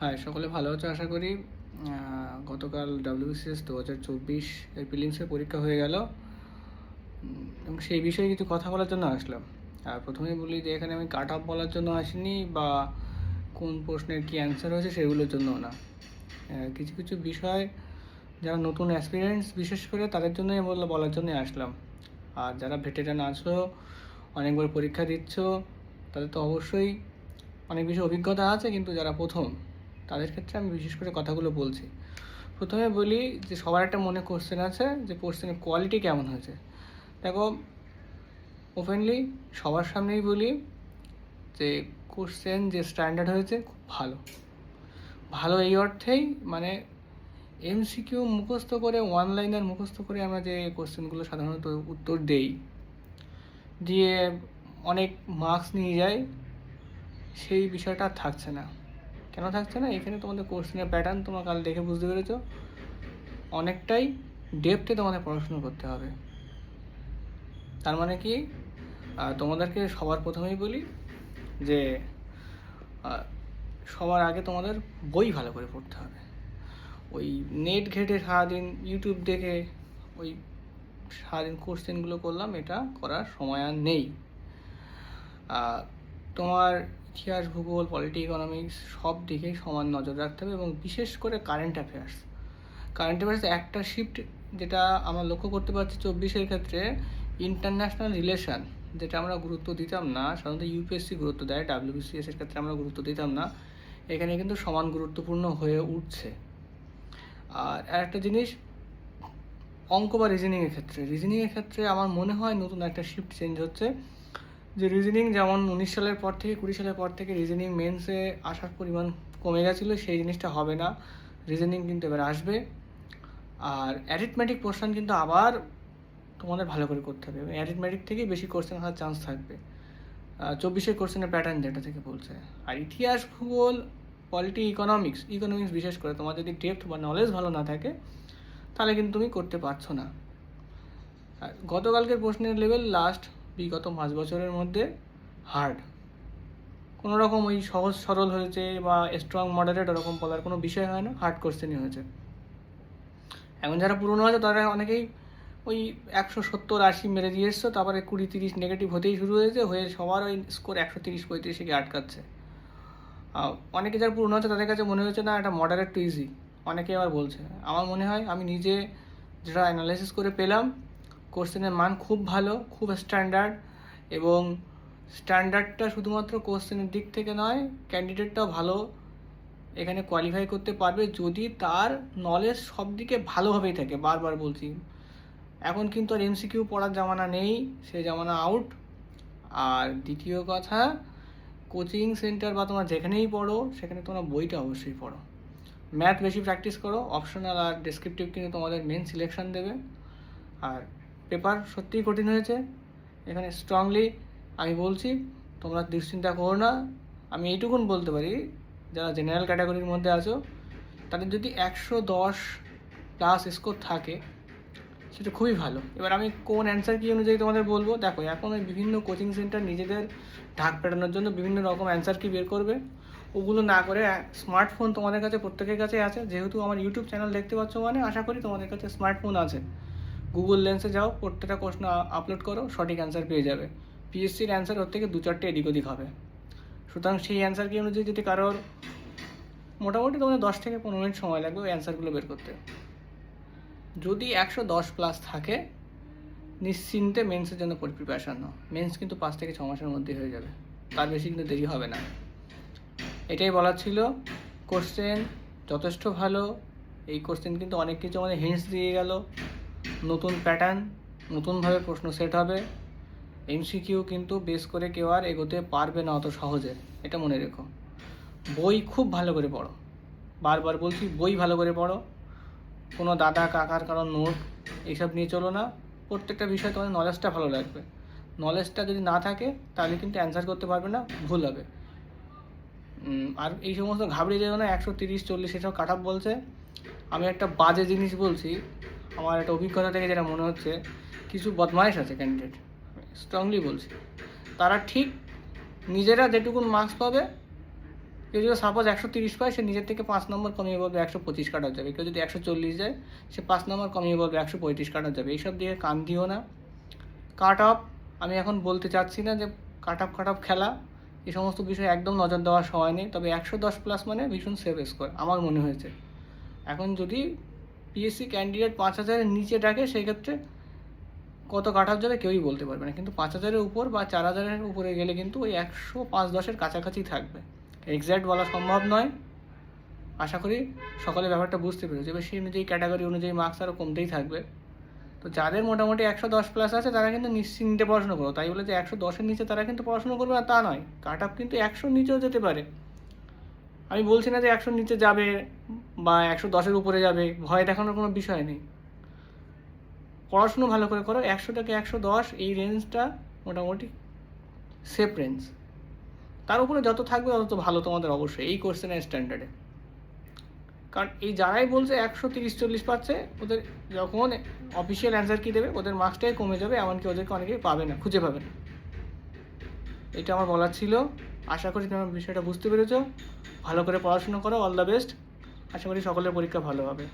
হ্যাঁ, সকলে ভালো আছো আশা করি। গতকাল WBCS 2024 এর প্রিলিমসের পরীক্ষা হয়ে গেল এবং সেই বিষয়ে কিছু কথা বলার জন্য আসলাম। আর প্রথমেই বলি যে এখানে আমি কাট অফ বলার জন্য আসিনি বা কোন প্রশ্নের কী অ্যান্সার হয়েছে সেগুলোর জন্য না। কিছু কিছু বিষয় যারা নতুন অ্যাসপিরেন্টস বিশেষ করে তাদের জন্যই বলার জন্যই আসলাম। আর যারা ভেটেরান আছো, অনেকবার পরীক্ষা দিচ্ছ, তাদের তো অবশ্যই অনেক বেশি অভিজ্ঞতা আছে, কিন্তু যারা প্রথম তাদের ক্ষেত্রে আমি বিশেষ করে কথাগুলো বলছি। প্রথমে বলি যে সবার একটা মনে কোশ্চেন আছে যে কোশ্চেনের কোয়ালিটি কেমন হয়েছে। দেখো, ওপেনলি সবার সামনেই বলি যে কোশ্চেন যে স্ট্যান্ডার্ড হয়েছে খুব ভালো। ভালো এই অর্থেই মানে MCQ মুখস্থ করে, ওয়ান লাইনার মুখস্থ করে আমরা যে কোশ্চেনগুলো সাধারণত উত্তর দেই, দিয়ে অনেক মার্কস নিয়ে যাই, সেই বিষয়টা আর থাকছে না। কেন থাকছে না? এখানে তোমাদের কোশ্চেনের প্যাটার্ন তোমরা কাল দেখে বুঝতে পেরেছো, অনেকটাই ডেপথে তোমাদের পড়াশুনো করতে হবে। তার মানে কি, তোমাদেরকে সবার প্রথমেই বলি যে সবার আগে তোমাদের বই ভালো করে পড়তে হবে। ওই নেট ঘেটে সারাদিন ইউটিউব দেখে ওই সারাদিন কোশ্চেনগুলো করলাম, এটা করার সময় আর নেই। তোমার ইতিহাস, ভূগোল, পলিটি, ইকোনমিক্স সব দিকেই সমান নজর রাখতে হবে, এবং বিশেষ করে কারেন্ট অ্যাফেয়ার্স একটা শিফট যেটা আমরা লক্ষ্য করতে পারছি 24-এর ক্ষেত্রে, ইন্টারন্যাশনাল রিলেশন, যেটা আমরা গুরুত্ব দিতাম না, সাধারণত ইউপিএসসি গুরুত্ব দেয়, WBCS-এর ক্ষেত্রে আমরা গুরুত্ব দিতাম না, এখানে কিন্তু সমান গুরুত্বপূর্ণ হয়ে উঠছে। আর একটা জিনিস, অঙ্ক বা রিজনিংয়ের ক্ষেত্রে আমার মনে হয় নতুন একটা শিফট চেঞ্জ হচ্ছে, যে রিজনিং যেমন 19 সালের পর থেকে 20 সালের পর থেকে রিজনিং মেন্সে আসার পরিমাণ কমে গেছিলো, সেই জিনিসটা হবে না। রিজনিং কিন্তু এবার আসবে। আর অ্যারিথমেটিক পোর্শন কিন্তু আবার তোমাদের ভালো করে করতে হবে, এবং অ্যারিথমেটিক থেকেই বেশি কোশ্চেন আসার চান্স থাকবে, 24-এর কোশ্চেনের প্যাটার্ন যেটা থেকে বলছে। আর ইতিহাস, ভূগোল, পলিটি, ইকোনমিক্স বিশেষ করে তোমার যদি ডেপথ বা নলেজ ভালো না থাকে, তাহলে কিন্তু তুমি করতে পারছো না। আর গতকালকের প্রশ্নের লেভেল লাস্ট বিগত 5 বছরের মধ্যে হার্ড, কোনো রকম ওই সহজ সরল হয়েছে বা স্ট্রং মডারেট ওরকম বলার কোনো বিষয় হয় না, হার্ড কোশ্চেনই হয়েছে। এখন যারা পুরনো আছে তারা অনেকেই ওই 170-80 মেরে দিয়ে এসছো, তারপরে 20-30 নেগেটিভ হতেই শুরু হয়ে সবার ওই স্কোর 130-35 গিয়ে আটকাচ্ছে। অনেকে যারা পুরনো আছে তাদের কাছে মনে হচ্ছে না এটা মডারেট টু ইজি, অনেকে আবার বলছে। আমার মনে হয় আমি নিজে যেটা অ্যানালাইসিস করে পেলাম, কোশ্চেনের মান খুব ভালো, খুব স্ট্যান্ডার্ড, এবং স্ট্যান্ডার্ডটা শুধুমাত্র কোশ্চেনের দিক থেকে নয়, ক্যান্ডিডেটটাও ভালো এখানে কোয়ালিফাই করতে পারবে যদি তার নলেজ সব দিকে ভালোভাবেই থাকে। বারবার বলছি, এখন কিন্তু আর MCQ পড়ার জামানা নেই, সে জামানা আউট। আর দ্বিতীয় কথা, কোচিং সেন্টার বা তোমরা যেখানেই পড়ো সেখানে তোমরা বইটা অবশ্যই পড়ো, ম্যাথ বেশি প্র্যাকটিস করো, অপশনাল আর ডেসক্রিপটিভ কিন্তু তোমাদের মেন সিলেকশন দেবে। আর পেপার সত্যিই কঠিন হয়েছে, এখানে স্ট্রংলি আমি বলছি, তোমরা দুশ্চিন্তা করো না। আমি এইটুকুন বলতে পারি, যারা জেনারেল ক্যাটাগরির মধ্যে আছো তাদের যদি 110+ স্কোর থাকে সেটা খুবই ভালো। এবার আমি কোন অ্যান্সার কী অনুযায়ী তোমাদের বলবো, দেখো এখন ওই বিভিন্ন কোচিং সেন্টার নিজেদের ঢাক পেটানোর জন্য বিভিন্ন রকম অ্যান্সার কি বের করবে, ওগুলো না করে স্মার্টফোন তোমাদের কাছে প্রত্যেকের কাছে আছে। যেহেতু আমার ইউটিউব চ্যানেল দেখতে পাচ্ছ মানে আশা করি তোমাদের কাছে স্মার্টফোন আছে। গুগল লেন্সে যাও, প্রত্যেকটা প্রশ্ন আপলোড করো, সঠিক অ্যান্সার পেয়ে যাবে। PSCর অ্যান্সার ওর থেকে 2-4টে এদিক ওদিক হবে। সুতরাং সেই অ্যান্সার কি অনুযায়ী যদি কারোর মোটামুটি তোমাদের 10 থেকে 15 মিনিট সময় লাগবে ওই অ্যান্সারগুলো বের করতে, যদি 110+ থাকে নিশ্চিন্তে মেন্সের জন্য প্রিপারেশান নাও। মেন্স কিন্তু 5 থেকে 6 মাসের মধ্যে হয়ে যাবে, তার বেশি কিন্তু দেরি হবে না। এটাই বলার ছিল। কোশ্চেন যথেষ্ট ভালো, এই কোশ্চেন কিন্তু অনেক কিছু আমাদের হিন্টস দিয়ে গেল, নতুন প্যাটার্ন, নতুনভাবে প্রশ্ন সেট হবে। MCQ কিন্তু বেস করে কেউ আর এগোতে পারবে না অত সহজে, এটা মনে রেখো। বই খুব ভালো করে পড়ো, বারবার বলছি বই ভালো করে পড়ো, কোনো দাদা কাকার কারণ নোট এইসব নিয়ে চলো না। প্রত্যেকটা বিষয়ে তোমাদের নলেজটা ভালো লাগবে, নলেজটা যদি না থাকে তাহলে কিন্তু অ্যান্সার করতে পারবে না, ভুল হবে। আর এই সমস্ত ঘাবড়ে যাবে না, 130-40 এসব কাট অফ বলছে। আমি একটা বাজে জিনিস বলছি, আমার একটা অভিজ্ঞতা থেকে যেটা মনে হচ্ছে, কিছু বদমাইশ আছে ক্যান্ডিডেট, স্ট্রংলি বলছি, তারা ঠিক নিজেরা যেটুকুন মার্কস পাবে কেউ যদি সাপোজ 130 পায়, সে নিজের থেকে 5 নম্বর কমিয়ে বলবে 125 কাট অফ যাবে। কেউ যদি 140 যায়, সে 5 নম্বর কমিয়ে বলবে 135 কাট অফ যাবে। এইসব দিকে কান দিও না। কাট অফ আমি এখন বলতে চাচ্ছি না যে কাট অফ খেলা, এই সমস্ত বিষয়ে একদম নজর দেওয়ার সময় নেই। তবে 110+ মানে ভীষণ সেফ স্কোর আমার মনে হয়েছে। এখন যদি পিএসসি ক্যান্ডিডেট 5000-এর নিচে ডাকে, সেই ক্ষেত্রে কত কাট অফ যাবে কেউই বলতে পারবে না। কিন্তু 5000-এর উপর বা 4000-এর উপরে গেলে কিন্তু ওই 105-10-এর কাছাকাছি থাকবে। এক্স্যাক্ট বলা সম্ভব নয়। আশা করি সকলে ব্যাপারটা বুঝতে পেরেছে। এবার সেই অনুযায়ী ক্যাটাগরি অনুযায়ী মার্কস আরও কমতেই থাকবে। তো যাদের মোটামুটি 110+ আছে, তারা কিন্তু নিশ্চিন্তে পড়াশোনা করো। তাই বলে যে 110-এর নিচে তারা কিন্তু পড়াশোনা করবে না তা নয়। কাট অফ কিন্তু 100-র নিচেও যেতে পারে। আমি বলছি না যে 100-র নিচে যাবে বা 110-এর উপরে যাবে, ভয় দেখানোর কোনো বিষয় নেই। পড়াশুনো ভালো করে করো। 100 থেকে 110 এই রেঞ্জটা মোটামুটি সেফ রেঞ্জ। তার উপরে যত থাকবে তত ভালো তোমাদের অবশ্যই এই কোশ্চেনের স্ট্যান্ডার্ডে। কারণ এই যারাই বলছে 130-40 পাচ্ছে, ওদের যখন অফিসিয়াল অ্যান্সার কি দেবে, ওদের মার্কসটাই কমে যাবে, এমনকি ওদেরকে অনেকেই পাবে না, খুঁজে পাবে না। এটা আমার বলার ছিল। আশা করি তুমি বিষয়টা বুঝতে পেরেছো। ভালো করে পড়াশোনা করো। All the best. আশা করি সকলের পরীক্ষা ভালো হবে।